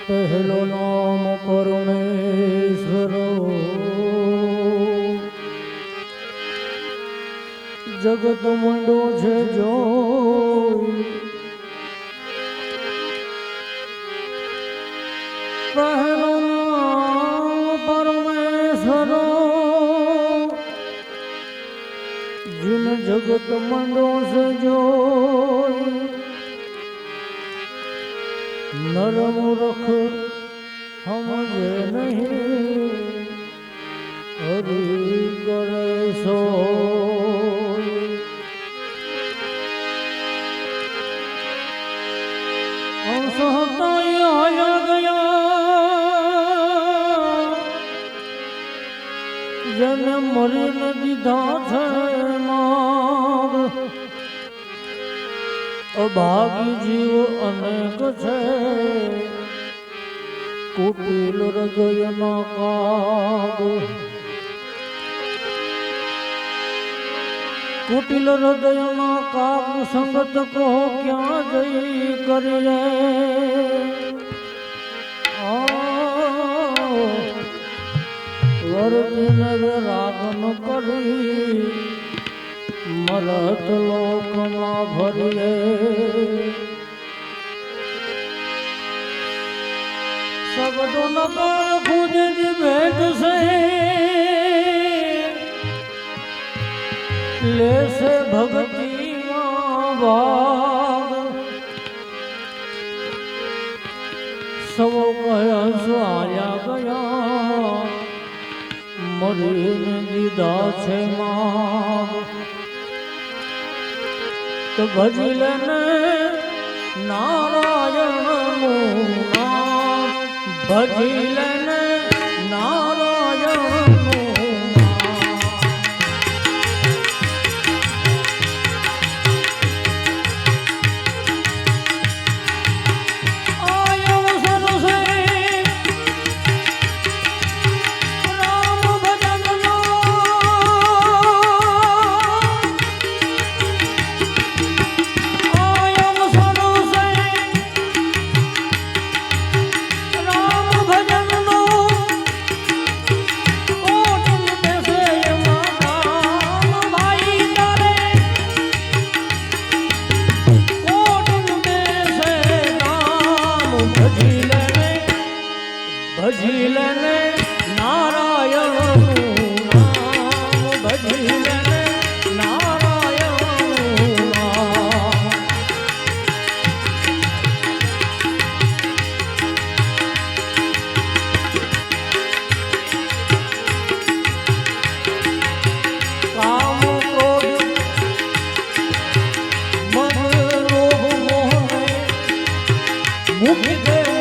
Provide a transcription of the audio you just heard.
પહેલો નામ પરમેશ્વરો જગત મંડો છે જોઈ પહેલો નામ પરમેશ્વરો जिन जगत मंडो से जोई नर मूर्ख समझे नहीं हरि करे सो आया गया जन मरी न दीधा छे अभागी जीव अनेक छे कुटिल हृदय न काग कुटिल हृदय न काग संगत को क्या जई करिए वर्जिन रागन करी मरत लोक में भरिए सगडो नकार खुद दी भेंट से ले से भक्ति मां भाग सब कहस आया गया मरीन दीदा छे माग तो भजलन नारायण नाम भजलन नारायण भजलन नारायण नाम भजलन नारायण नाम काम क्रोध मद लोभ मोह में मुख